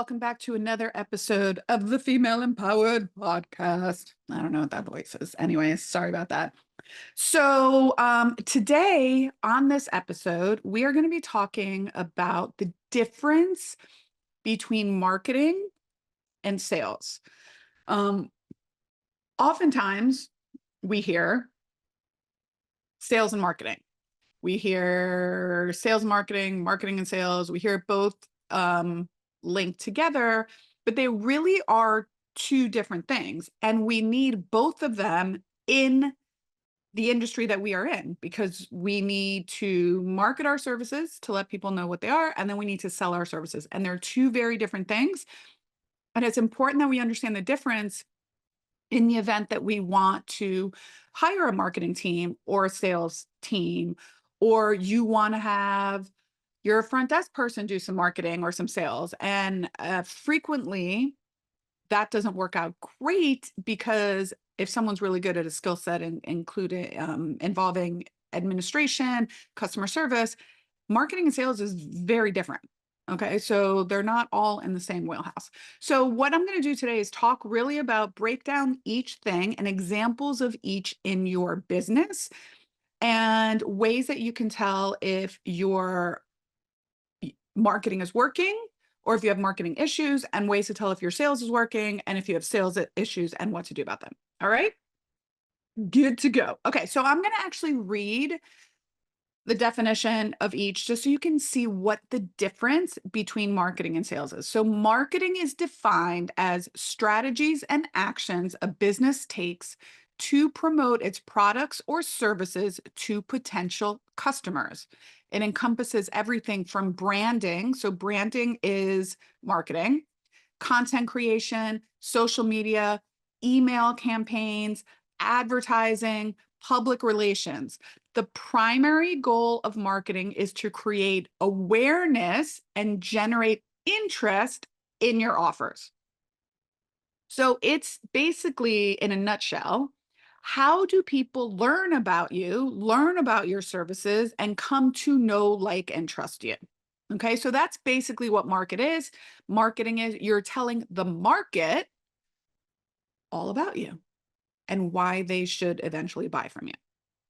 welcome back to another episode of the Female Empowered Podcast. I don't know what that voice is. Anyways, sorry about that. So today on this episode, we are going to be talking about the difference between marketing and sales. Oftentimes we hear sales and marketing. We hear sales and marketing, marketing and sales. We hear both linked together, but they really are two different things. And we need both of them in the industry that we are in, because we need to market our services to let people know what they are, and then we need to sell our services. And they're two very different things. And it's important that we understand the difference in the event that we want to hire a marketing team or a sales team, or you want to have your front desk person do some marketing or some sales. And frequently that doesn't work out great, because if someone's really good at a skill set including involving administration, customer service, marketing and sales is very different. Okay, so they're not all in the same wheelhouse. So what I'm going to do today is talk really about, break down each thing and examples of each in your business, and ways that you can tell if your marketing is working or if you have marketing issues, and ways to tell if your sales is working and if you have sales issues and what to do about them. All right, good to go. Okay, so I'm going to actually read the definition of each just so you can see what the difference between marketing and sales is. So marketing is defined as strategies and actions a business takes to promote its products or services to potential customers. It encompasses everything from branding. So branding is marketing, content creation, social media, email campaigns, advertising, public relations. The primary goal of marketing is to create awareness and generate interest in your offers. So it's basically, in a nutshell, how do people learn about you, learn about your services, and come to know, like, and trust you? Okay, so that's basically what marketing is. Marketing is you're telling the market all about you and why they should eventually buy from you.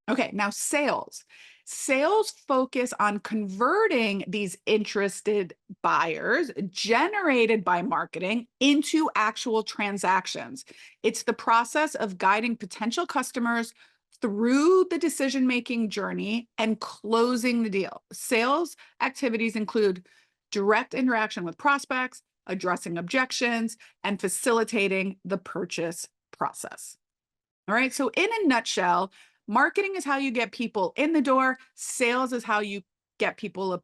Okay, now sales. Sales focus on converting these interested buyers generated by marketing into actual transactions. It's the process of guiding potential customers through the decision-making journey and closing the deal. Sales activities include direct interaction with prospects, addressing objections, and facilitating the purchase process. All right, so in a nutshell, marketing is how you get people in the door. Sales is how you get people to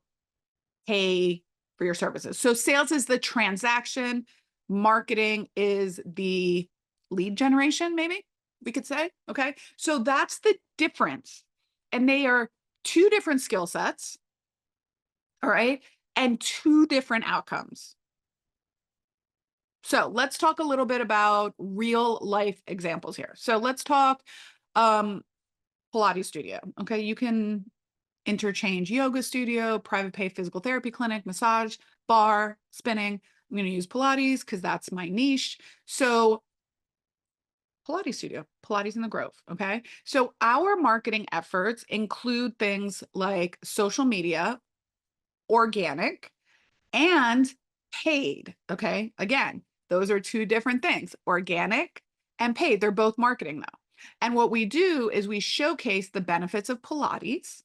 pay for your services. So sales is the transaction. Marketing is the lead generation, maybe we could say. Okay, so that's the difference. And they are two different skill sets, all right, and two different outcomes. So let's talk a little bit about real life examples here. So let's talk Pilates studio. Okay, you can interchange yoga studio, private pay physical therapy clinic, massage, bar, spinning. I'm going to use Pilates because that's my niche. So Pilates studio, Pilates in the Grove. Okay, so our marketing efforts include things like social media, organic, and paid. Okay, again, those are two different things. Organic and paid, they're both marketing though. And what we do is we showcase the benefits of Pilates,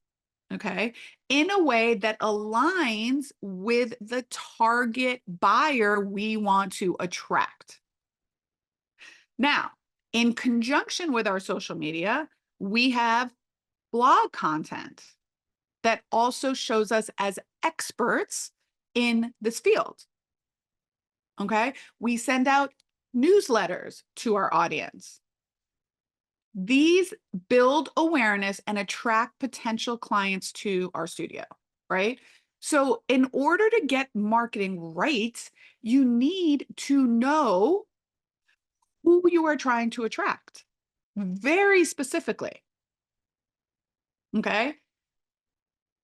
okay, in a way that aligns with the target buyer we want to attract. Now, in conjunction with our social media, we have blog content that also shows us as experts in this field. Okay, we send out newsletters to our audience. These build awareness and attract potential clients to our studio, right? So in order to get marketing right, you need to know who you are trying to attract very specifically. Okay,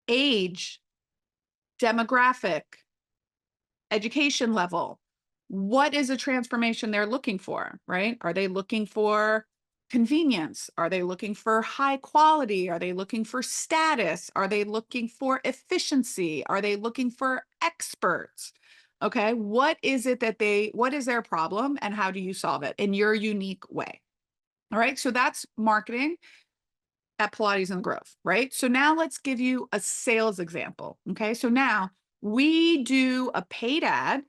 age, demographic, education level, what is a transformation they're looking for, right? Are they looking for convenience? Are they looking for high quality? Are they looking for status? Are they looking for efficiency? Are they looking for experts? Okay, what is it that what is their problem and how do you solve it in your unique way? All right, so that's marketing at Pilates and Growth, right? So now let's give you a sales example. Okay, so now we do a paid ad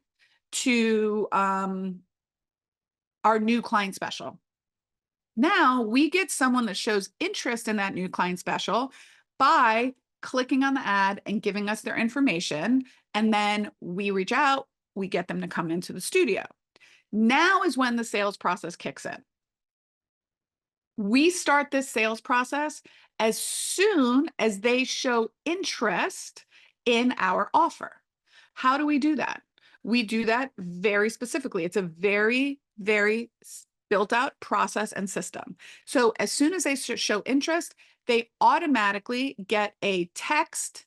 to our new client special. Now we get someone that shows interest in that new client special by clicking on the ad and giving us their information. And then we reach out, we get them to come into the studio. Now is when the sales process kicks in. We start this sales process as soon as they show interest in our offer. How do we do that? We do that very specifically. It's a very, very built out process and system. So as soon as they show interest, they automatically get a text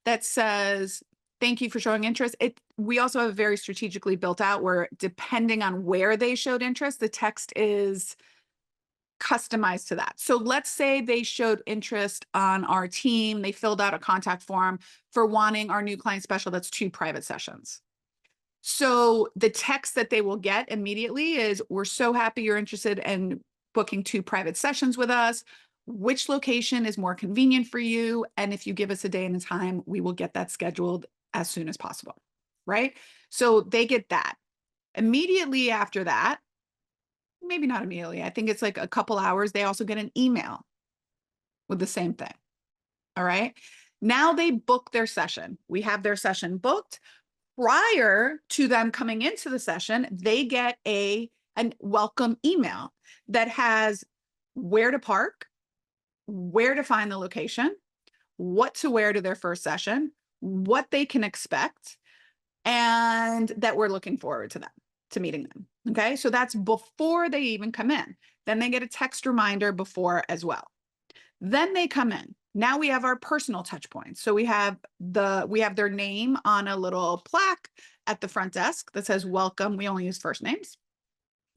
that says, thank you for showing interest. We also have very strategically built out where depending on where they showed interest, the text is customized to that. So let's say they showed interest on our team. They filled out a contact form for wanting our new client special. That's 2 private sessions. So the text that they will get immediately is, we're so happy you're interested in booking 2 private sessions with us. Which location is more convenient for you? And if you give us a day and a time, we will get that scheduled as soon as possible, right? So they get that. Immediately after that, maybe not immediately, I think it's like a couple hours, they also get an email with the same thing. All right. Now they book their session. We have their session booked. Prior to them coming into the session, they get a welcome email that has where to park, where to find the location, what to wear to their first session, what they can expect, and that we're looking forward to meeting them. Okay, so that's before they even come in. Then they get a text reminder before as well. Then they come in. Now we have our personal touch points. So we have their name on a little plaque at the front desk that says welcome. We only use first names.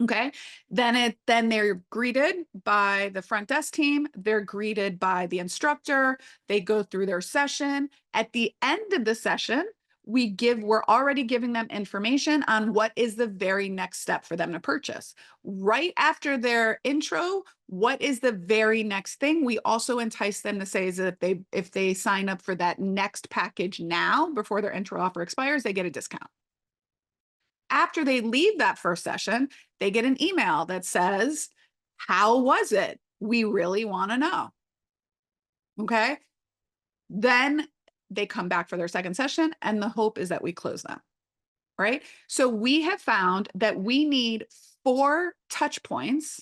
Okay. Then they're greeted by the front desk team. They're greeted by the instructor. They go through their session. At the end of the session, we're already giving them information on what is the very next step for them to purchase. Right after their intro, what is the very next thing? We also entice them to say is that if they sign up for that next package now, before their intro offer expires, they get a discount. After they leave that first session, they get an email that says, how was it? We really want to know. Okay. Then they come back for their second session, and the hope is that we close them, right? So we have found that we need 4 touch points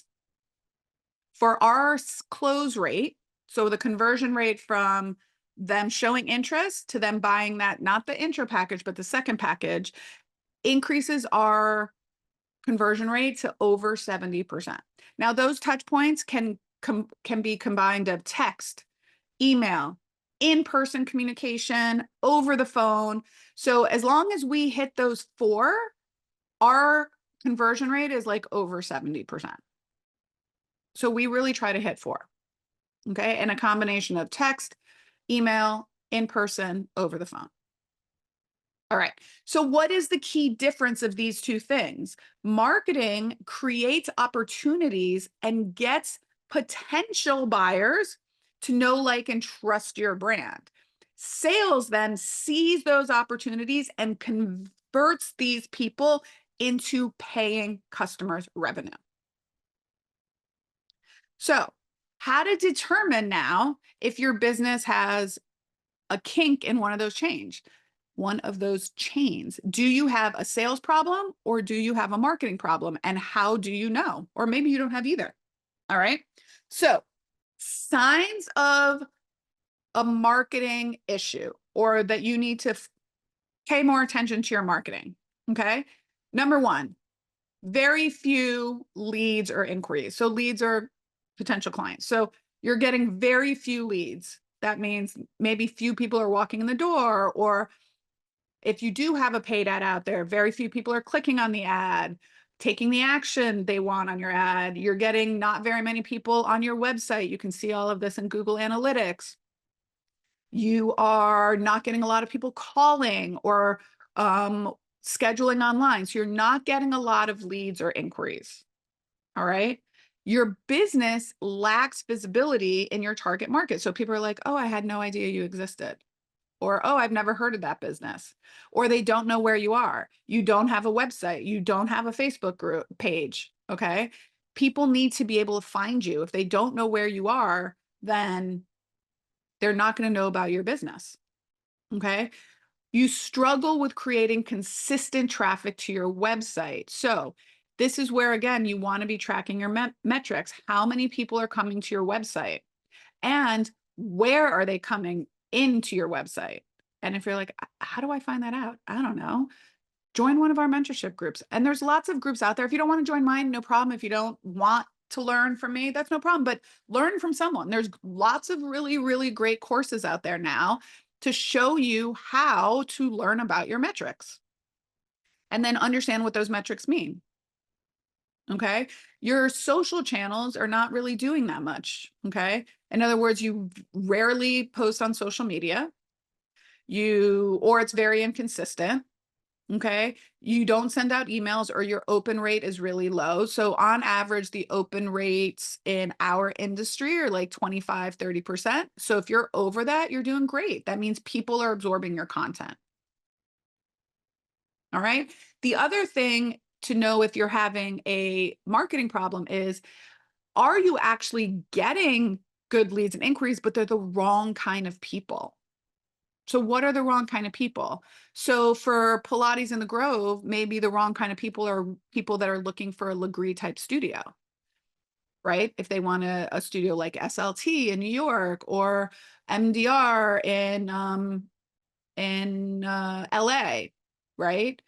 for our close rate. So the conversion rate from them showing interest to them buying that, not the intro package, but the second package, increases our conversion rate to over 70%. Now, those touch points can be combined of text, email, in-person communication, over the phone. So as long as we hit those 4, our conversion rate is like over 70%. So we really try to hit 4. Okay. And a combination of text, email, in person, over the phone. All right. So what is the key difference of these 2 things? Marketing creates opportunities and gets potential buyers to know, like, and trust your brand. Sales then sees those opportunities and converts these people into paying customers' revenue. So how to determine now if your business has a kink in one of those chains? Do you have a sales problem or do you have a marketing problem? And how do you know? Or maybe you don't have either. All right. So signs of a marketing issue, or that you need to pay more attention to your marketing. Okay. Number 1, very few leads or inquiries. So leads are potential clients. So you're getting very few leads. That means maybe few people are walking in the door, or if you do have a paid ad out there, very few people are clicking on the ad, taking the action they want on your ad. You're getting not very many people on your website. You can see all of this in Google Analytics. You are not getting a lot of people calling or scheduling online. So you're not getting a lot of leads or inquiries. All right. Your business lacks visibility in your target market. So people are like, oh, I had no idea you existed. Or, oh, I've never heard of that business. Or they don't know where you are. You don't have a website. You don't have a Facebook group page. Okay. People need to be able to find you. If they don't know where you are, then they're not going to know about your business. Okay. You struggle with creating consistent traffic to your website. So this is where, again, you want to be tracking your metrics. How many people are coming to your website? And where are they coming into your website? And if you're like, how do I find that out? I don't know. Join one of our mentorship groups. And there's lots of groups out there. If you don't want to join mine, no problem. If you don't want to learn from me, that's no problem. But learn from someone. There's lots of really, really great courses out there now to show you how to learn about your metrics and then understand what those metrics mean. Okay. Your social channels are not really doing that much. Okay. In other words, you rarely post on social media, or it's very inconsistent. Okay. You don't send out emails, or your open rate is really low. So on average, the open rates in our industry are like 25, 30%. So if you're over that, you're doing great. That means people are absorbing your content. All right. The other thing to know if you're having a marketing problem is, are you actually getting good leads and inquiries, but they're the wrong kind of people? So what are the wrong kind of people? So for Pilates in the Grove, maybe the wrong kind of people are people that are looking for a Legree type studio, right? If they want a studio like SLT in New York, or MDR in LA, right?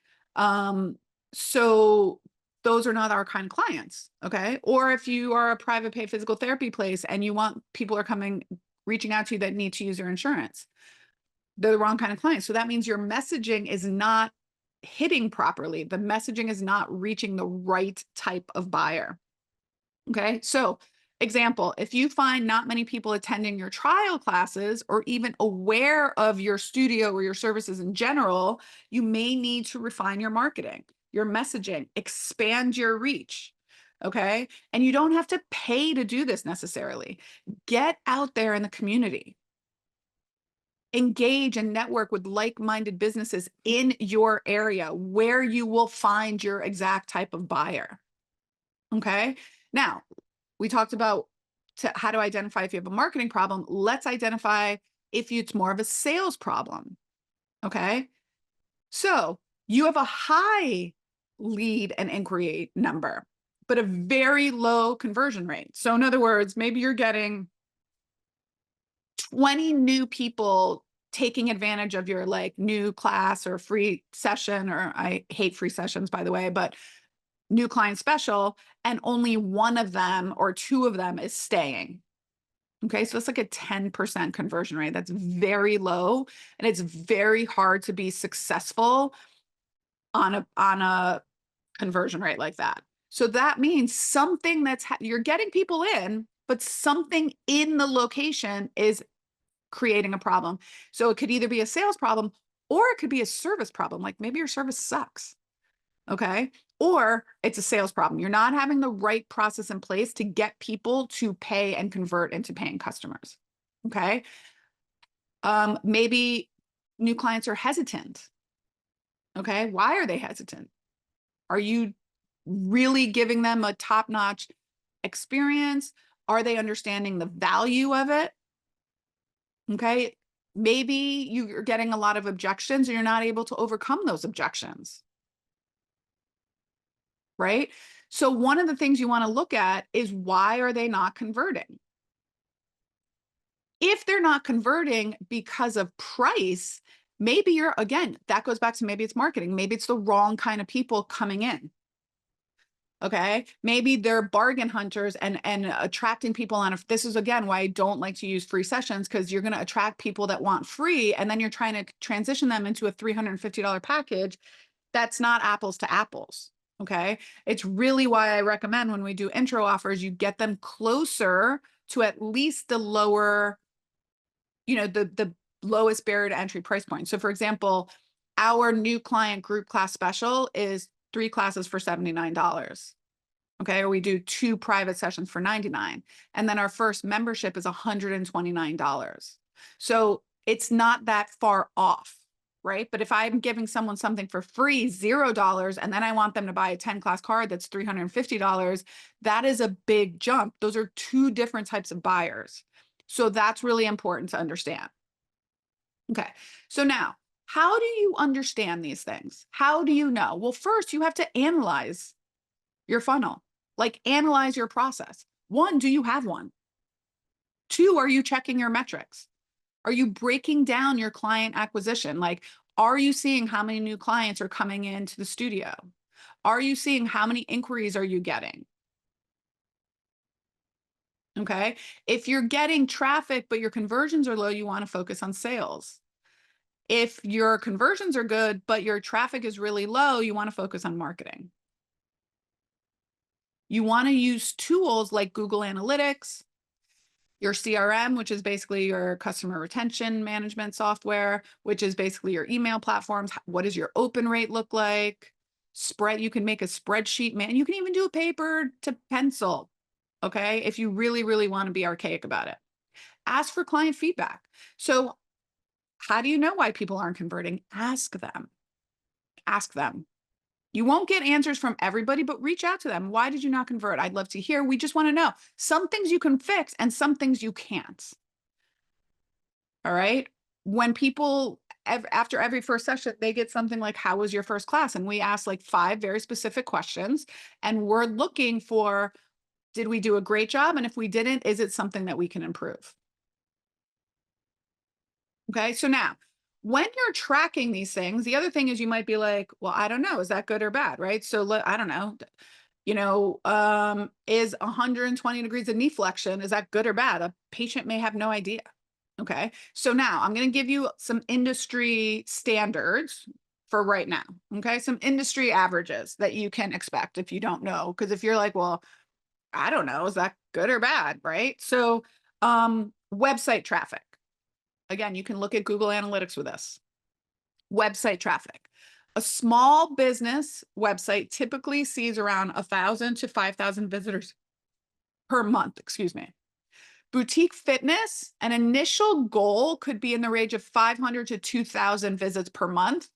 So those are not our kind of clients, okay? Or if you are a private pay physical therapy place and you want people are reaching out to you that need to use your insurance, they're the wrong kind of client. So that means your messaging is not hitting properly. The messaging is not reaching the right type of buyer. Okay. So example, if you find not many people attending your trial classes or even aware of your studio or your services in general, you may need to refine your marketing, your messaging, expand your reach. Okay. And you don't have to pay to do this necessarily. Get out there in the community. Engage and network with like-minded businesses in your area where you will find your exact type of buyer. Okay. Now, we talked about how to identify if you have a marketing problem. Let's identify if it's more of a sales problem. Okay. So you have a high lead and inquiry number, but a very low conversion rate. So in other words, maybe you're getting 20 new people taking advantage of your like new class or free session, or I hate free sessions, by the way, but new client special, and only one of them or two of them is staying. Okay. So it's like a 10% conversion rate. That's very low. And it's very hard to be successful on a conversion rate like that. So that means something you're getting people in, but something in the location is creating a problem. So it could either be a sales problem or it could be a service problem. Like maybe your service sucks. Okay. Or it's a sales problem. You're not having the right process in place to get people to pay and convert into paying customers. Okay. Maybe new clients are hesitant. Okay. Why are they hesitant? Are you really giving them a top-notch experience? Are they understanding the value of it? Okay. Maybe you're getting a lot of objections and you're not able to overcome those objections. Right? So one of the things you want to look at is, why are they not converting? If they're not converting because of price, maybe again, that goes back to maybe it's marketing. Maybe it's the wrong kind of people coming in. Okay. Maybe they're bargain hunters and attracting people on this is again why I don't like to use free sessions, because you're going to attract people that want free and then you're trying to transition them into a $350 package. That's not apples to apples. Okay. It's really why I recommend when we do intro offers, you get them closer to at least the lower, the lowest barrier to entry price point. So for example, our new client group class special is 3 classes for $79. Okay. Or we do 2 private sessions for $99. And then our first membership is $129. So it's not that far off. Right. But if I'm giving someone something for free, $0, and then I want them to buy a 10 class card that's $350, that is a big jump. Those are 2 different types of buyers. So that's really important to understand. Okay. So now, how do you understand these things? How do you know? Well, first you have to analyze your funnel, like analyze your process. 1, do you have one? 2, are you checking your metrics? Are you breaking down your client acquisition? Like, are you seeing how many new clients are coming into the studio? Are you seeing how many inquiries are you getting? Okay. If you're getting traffic, but your conversions are low, you want to focus on sales. If your conversions are good, but your traffic is really low, you want to focus on marketing. You want to use tools like Google Analytics, your CRM, which is basically your customer retention management software, which is basically your email platforms. What does your open rate look like? You can make a spreadsheet, man. You can even do a paper to pencil. Okay. If you really, really want to be archaic about it, ask for client feedback. So how do you know why people aren't converting? Ask them. Ask them. You won't get answers from everybody, but reach out to them. Why did you not convert? I'd love to hear. We just want to know. Some things you can fix and some things you can't. All right. When people, after every first session, they get something like, how was your first class? And we ask like 5 very specific questions. And we're looking for, did we do a great job? And if we didn't, is it something that we can improve? Okay. So now, when you're tracking these things, the other thing is you might be like, well, I don't know, is that good or bad? Right. So I don't know, is 120 degrees of knee flexion, is that good or bad? A patient may have no idea. Okay. So now I'm going to give you some industry standards for right now. Okay. Some industry averages that you can expect if you don't know. Because if you're like, well, I don't know, is that good or bad? Right. So, website traffic. Again, you can look at Google Analytics with this. Website traffic. A small business website typically sees around 1,000 to 5,000 visitors per month, excuse me. Boutique fitness, an initial goal could be in the range of 500 to 2,000 visits per month,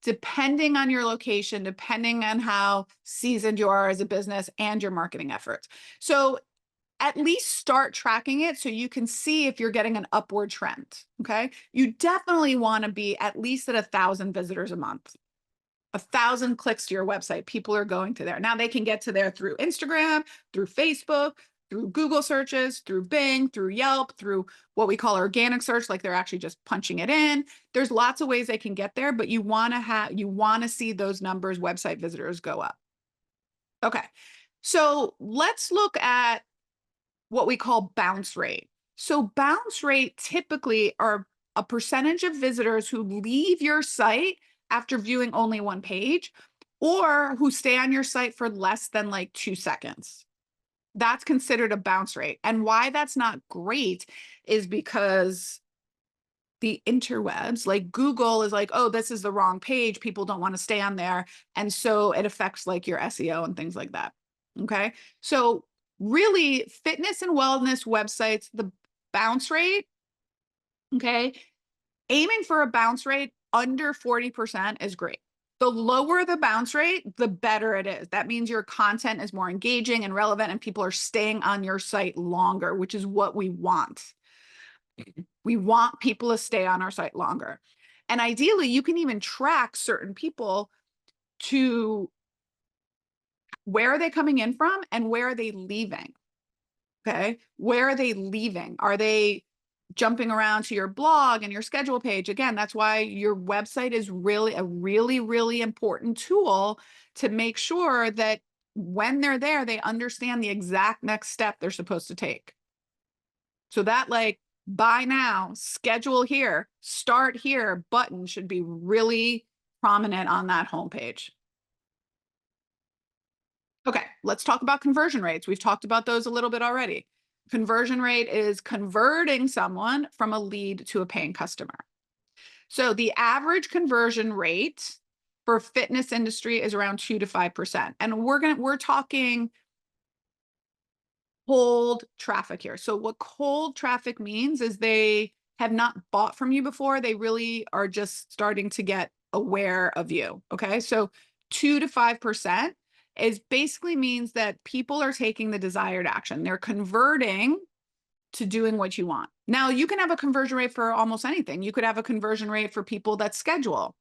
depending on your location, depending on how seasoned you are as a business and your marketing efforts. So at least start tracking it so you can see if you're getting an upward trend. Okay. You definitely want to be at least at 1,000 visitors a month. 1,000 clicks to your website. People are going to there. Now they can get to there through Instagram, through Facebook, through Google searches, through Bing, through Yelp, through what we call organic search, like they're actually just punching it in. There's lots of ways they can get there, but you want to see those numbers, website visitors go up. Okay. So let's look at what we call bounce rate. So bounce rate typically are a percentage of visitors who leave your site after viewing only one page or who stay on your site for less than like 2 seconds. That's considered a bounce rate. And why that's not great is because the interwebs, like Google is like, oh, this is the wrong page. People don't want to stay on there. And so it affects like your SEO and things like that. Okay. So really fitness and wellness websites, the bounce rate, okay, aiming for a bounce rate under 40% is great. The lower the bounce rate, the better it is. That means your content is more engaging and relevant and people are staying on your site longer, which is what we want. We want people to stay on our site longer. And ideally, you can even track certain people to where are they coming in from and where are they leaving? Okay. Where are they leaving? Are they jumping around to your blog and your schedule page? Again, that's why your website is really a really, really important tool to make sure that when they're there, they understand the exact next step they're supposed to take. So that like buy now, schedule here, start here button should be really prominent on that homepage. Okay, let's talk about conversion rates. We've talked about those a little bit already. Conversion rate is converting someone from a lead to a paying customer. So the average conversion rate for fitness industry is around 2 to 5%. And we're talking cold traffic here. So what cold traffic means is they have not bought from you before. They really are just starting to get aware of you. Okay. So 2 to 5% is basically means that people are taking the desired action. They're converting to doing what you want. Now you can have a conversion rate for almost anything. You could have a conversion rate for people that schedule.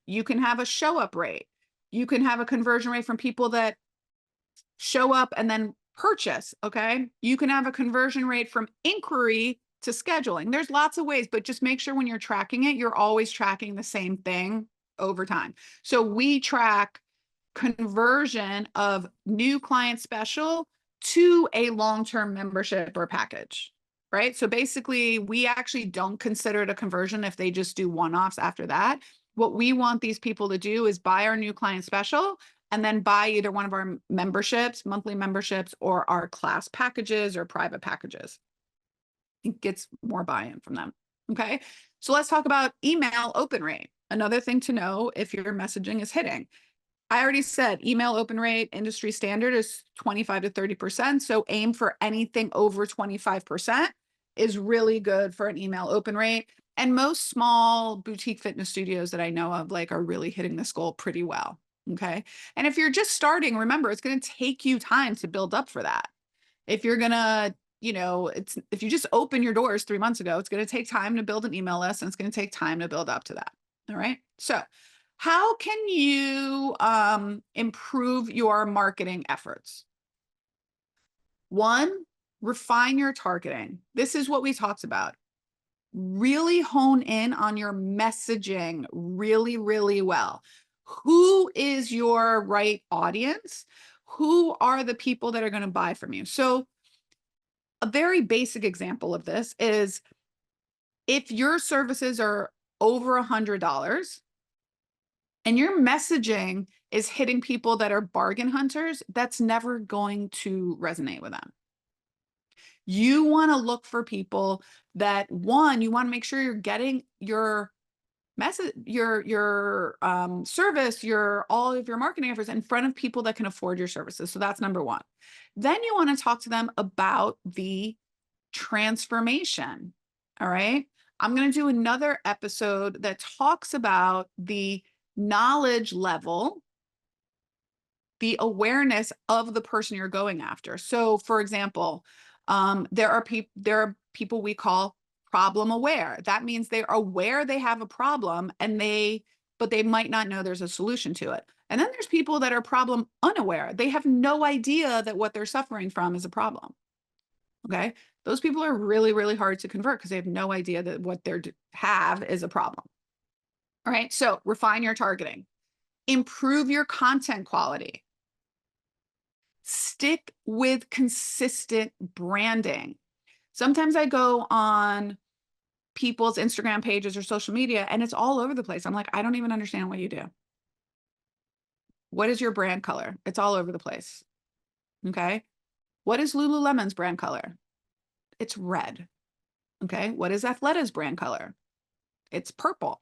You can have a show up rate. You can have a conversion rate from people that show up and then purchase. Okay. You can have a conversion rate from inquiry to scheduling. There's lots of ways, but just make sure when you're tracking it, you're always tracking the same thing over time. So we track conversion of new client special to a long-term membership or package, right? So basically we actually don't consider it a conversion if they just do one-offs after that. What we want these people to do is buy our new client special and then buy either one of our memberships, monthly memberships, or our class packages or private packages. It gets more buy-in from them. Okay. So let's talk about email open rate. Another thing to know if your messaging is hitting. I already said email open rate industry standard is 25 to 30%. So aim for anything over 25% is really good for an email open rate. And most small boutique fitness studios that I know of like are really hitting this goal pretty well. Okay. And if you're just starting, remember, it's going to take you time to build up for that. If you're going to, if you just open your doors 3 months ago, it's going to take time to build an email list and it's going to take time to build up to that. All right. So how can you improve your marketing efforts? One, refine your targeting. This is what we talked about. Really hone in on your messaging really, really well. Who is your right audience? Who are the people that are going to buy from you? So a very basic example of this is if your services are over $100 and your messaging is hitting people that are bargain hunters, that's never going to resonate with them. You want to look for people that, one, you want to make sure you're getting your message, your service, all of your marketing efforts in front of people that can afford your services. So that's number one. Then you want to talk to them about the transformation. All right. I'm going to do another episode that talks about the knowledge level, the awareness of the person you're going after. So for example, there are people we call problem aware. That means they're aware they have a problem but they might not know there's a solution to it. And then there's people that are problem unaware. They have no idea that what they're suffering from is a problem. Okay. Those people are really, really hard to convert because they have no idea that what they have is a problem. All right. So refine your targeting, improve your content quality, stick with consistent branding. Sometimes I go on people's Instagram pages or social media and it's all over the place. I'm like, I don't even understand what you do. What is your brand color? It's all over the place. Okay. What is Lululemon's brand color? It's red. Okay. What is Athleta's brand color? It's purple.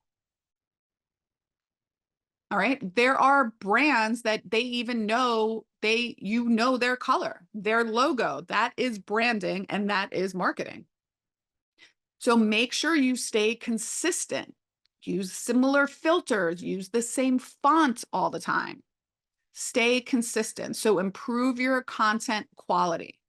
All right. There are brands that they even know their color, their logo. That is branding and that is marketing. So make sure you stay consistent. Use similar filters, use the same font all the time. Stay consistent. So improve your content quality.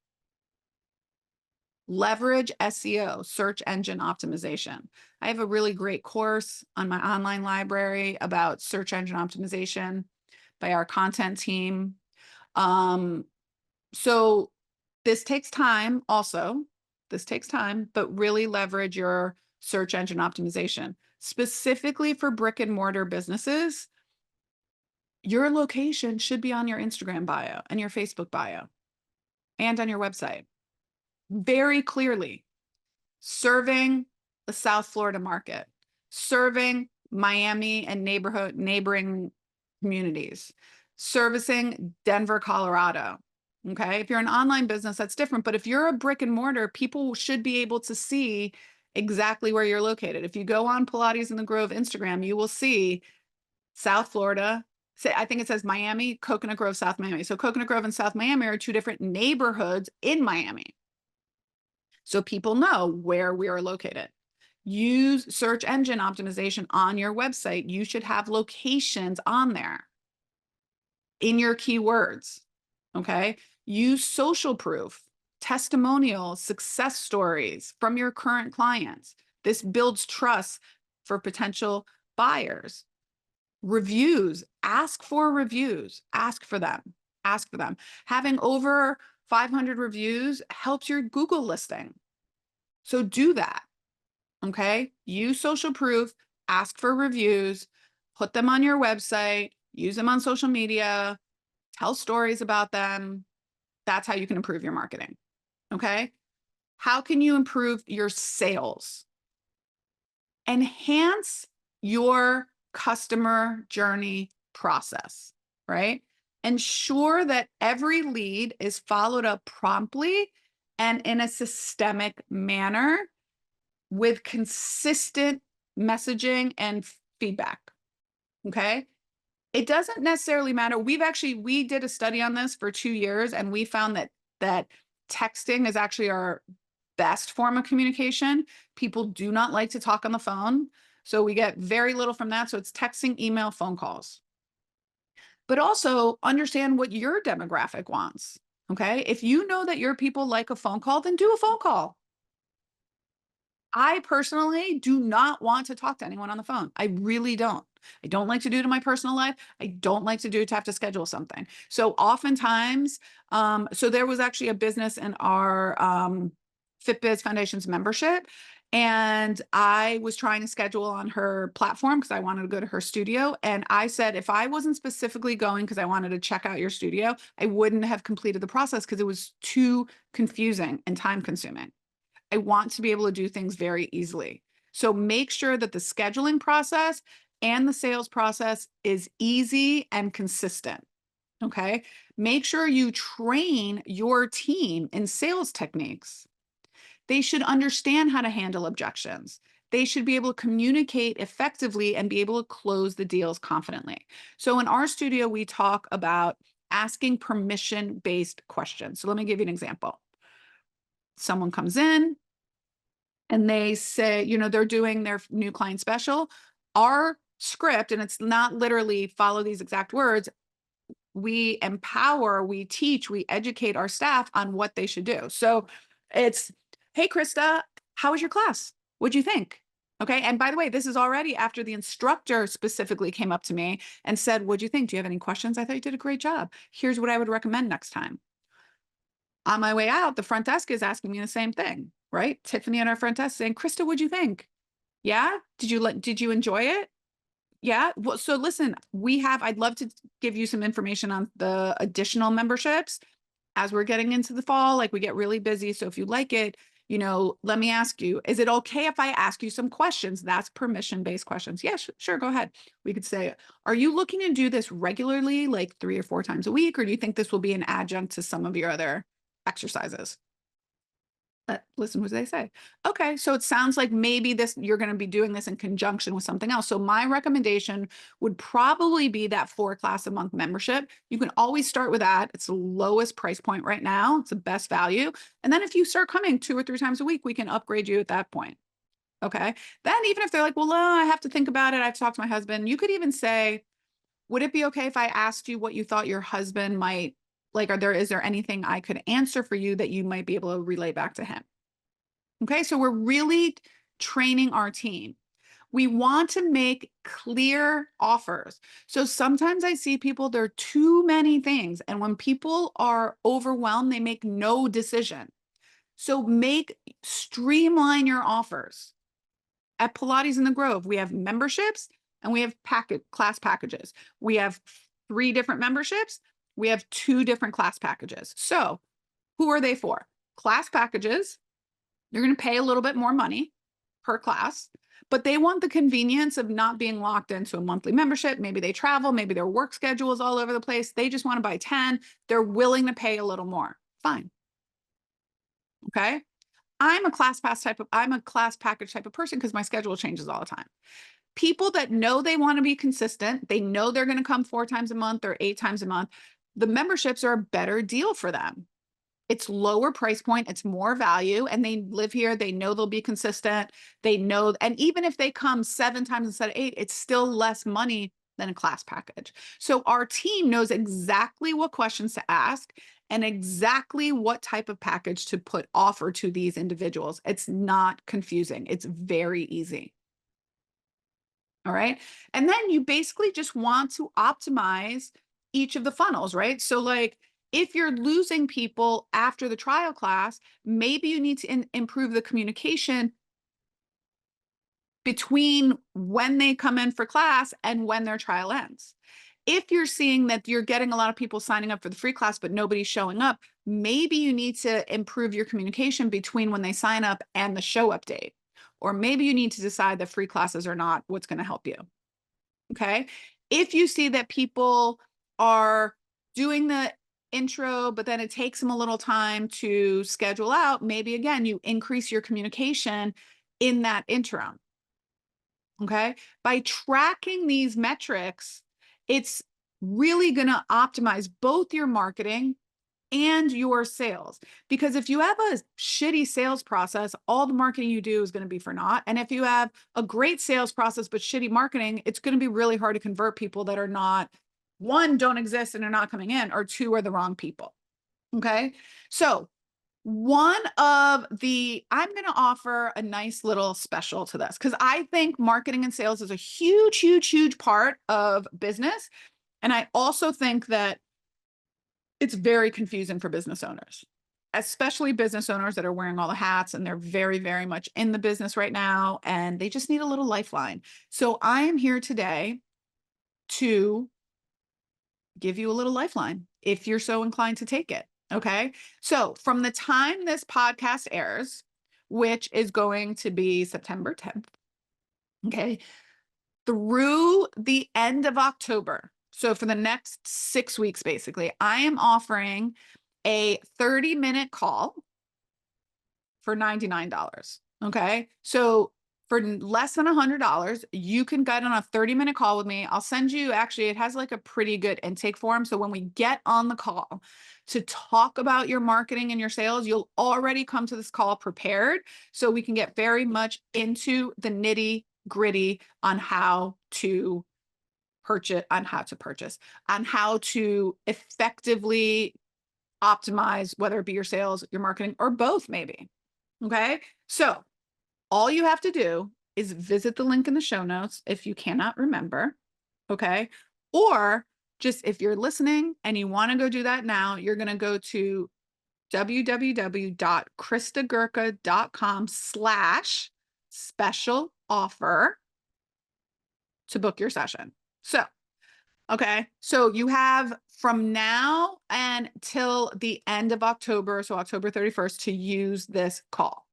Leverage SEO, search engine optimization. I have a really great course on my online library about search engine optimization by our content team. So this takes time also. This takes time, but really leverage your search engine optimization. Specifically for brick and mortar businesses, your location should be on your Instagram bio and your Facebook bio and on your website. Very clearly serving the South Florida market, serving Miami and neighboring communities, servicing Denver, Colorado. Okay. If you're an online business, that's different. But if you're a brick and mortar, people should be able to see exactly where you're located. If you go on Pilates in the Grove Instagram, you will see South Florida. I think it says Miami, Coconut Grove, South Miami. So Coconut Grove and South Miami are two different neighborhoods in Miami. So people know where we are located. Use search engine optimization on your website. You should have locations on there in your keywords. Okay. Use social proof, testimonials, success stories from your current clients. This builds trust for potential buyers. Reviews, ask for reviews, ask for them. Having over 500 reviews helps your Google listing. So do that. Okay. Use social proof, ask for reviews, put them on your website, use them on social media, tell stories about them. That's how you can improve your marketing. Okay. How can you improve your sales? Enhance your customer journey process, right? Ensure that every lead is followed up promptly and in a systemic manner with consistent messaging and feedback. Okay. It doesn't necessarily matter. We did a study on this for 2 years, and we found that texting is actually our best form of communication. People do not like to talk on the phone. So we get very little from that. So it's texting, email, phone calls. But also understand what your demographic wants. Okay. If you know that your people like a phone call, then do a phone call. I personally do not want to talk to anyone on the phone. I really don't. I don't like to do it in my personal life. I don't like to do it to have to schedule something. So oftentimes, so there was actually a business in our FitBiz Foundation's membership, and I was trying to schedule on her platform because I wanted to go to her studio. And I said, if I wasn't specifically going because I wanted to check out your studio, I wouldn't have completed the process because it was too confusing and time consuming. I want to be able to do things very easily. So make sure that the scheduling process and the sales process is easy and consistent. Okay. Make sure you train your team in sales techniques. They should understand how to handle objections. They should be able to communicate effectively and be able to close the deals confidently. So in our studio, we talk about asking permission-based questions. So let me give you an example. Someone comes in and they say, they're doing their new client special. Our script, and it's not literally follow these exact words, we empower, we teach, we educate our staff on what they should do. So it's, hey, Christa, how was your class? What'd you think? Okay. And by the way, this is already after the instructor specifically came up to me and said, what'd you think? Do you have any questions? I thought you did a great job. Here's what I would recommend next time. On my way out, the front desk is asking me the same thing, right? Tiffany at our front desk saying, Christa, what'd you think? Yeah. Did you enjoy it? Yeah. Well, so listen, I'd love to give you some information on the additional memberships as we're getting into the fall, like we get really busy. So if you like it, let me ask you, is it okay if I ask you some questions? That's permission-based questions. Yeah, sure. Go ahead. We could say, are you looking to do this regularly, like 3 or 4 times a week? Or do you think this will be an adjunct to some of your other exercises? Listen what they say. Okay, so it sounds like maybe you're going to be doing this in conjunction with something else. So my recommendation would probably be that 4-class a month membership. You can always start with that. It's the lowest price point right now. It's the best value. And then if you start coming 2 or 3 times a week, we can upgrade you at that point. Okay. Then even if they're like, well, I have to think about it, I have to talk to my husband. You could even say, would it be okay if I asked you what you thought your husband might like? Is there anything I could answer for you that you might be able to relay back to him? Okay, so we're really training our team. We want to make clear offers. So sometimes I see people, there are too many things. And when people are overwhelmed, they make no decision. So streamline your offers. At Pilates in the Grove, we have memberships and we have class packages. We have 3 different memberships, we have 2 different class packages. So who are they for? Class packages, you're going to pay a little bit more money per class, but they want the convenience of not being locked into a monthly membership. Maybe they travel, maybe their work schedule is all over the place. They just want to buy 10. They're willing to pay a little more. Fine. Okay. I'm a class package type of person because my schedule changes all the time. People that know they want to be consistent, they know they're going to come 4 times a month or 8 times a month, the memberships are a better deal for them. It's lower price point, it's more value, and they live here, they know they'll be consistent, they know, and even if they come 7 times instead of 8, it's still less money than a class package. So our team knows exactly what questions to ask and exactly what type of package to offer to these individuals. It's not confusing. It's very easy. All right. And then you basically just want to optimize each of the funnels, right? So like if you're losing people after the trial class, maybe you need to improve the communication between when they come in for class and when their trial ends. If you're seeing that you're getting a lot of people signing up for the free class, but nobody's showing up, maybe you need to improve your communication between when they sign up and the show up date. Or maybe you need to decide that free classes are not what's going to help you. Okay. If you see that people are doing the intro, but then it takes them a little time to schedule out, maybe again, you increase your communication in that interim. Okay. By tracking these metrics, it's really going to optimize both your marketing and your sales. Because if you have a shitty sales process, all the marketing you do is going to be for naught. And if you have a great sales process, but shitty marketing, it's going to be really hard to convert people that are not, 1, don't exist and are not coming in, or 2, are the wrong people. Okay. So I'm going to offer a nice little special to this because I think marketing and sales is a huge, huge, huge part of business. And I also think that it's very confusing for business owners, especially business owners that are wearing all the hats and they're very, very much in the business right now and they just need a little lifeline. So I am here today to give you a little lifeline if you're so inclined to take it. Okay. So from the time this podcast airs, which is going to be September 10th, okay, through the end of October. So for the next 6 weeks, basically, I am offering a 30-minute call for $99. Okay. So for less than $100, you can get on a 30-minute call with me. I'll send you, actually, it has like a pretty good intake form. So when we get on the call to talk about your marketing and your sales, you'll already come to this call prepared. So we can get very much into the nitty-gritty on how to purchase, on how to effectively optimize, whether it be your sales, your marketing, or both maybe. Okay. So all you have to do is visit the link in the show notes if you cannot remember. Okay. Or just if you're listening and you want to go do that now, you're going to go to www.christagurka.com/special offer to book your session. So, okay. So you have from now until the end of October, so October 31st, to use this call.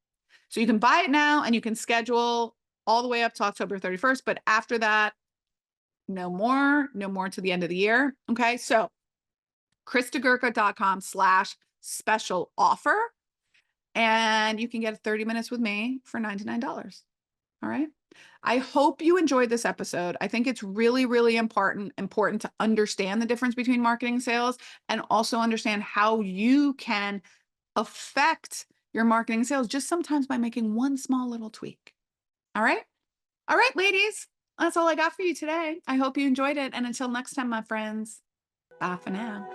So you can buy it now and you can schedule all the way up to October 31st. But after that, no more to the end of the year. Okay. So christagurka.com/special offer. And you can get 30 minutes with me for $99. All right. I hope you enjoyed this episode. I think it's really, really important to understand the difference between marketing and sales, and also understand how you can affect your marketing and sales just sometimes by making one small little tweak. All right. All right, ladies, that's all I got for you today. I hope you enjoyed it. And until next time, my friends, bye for now.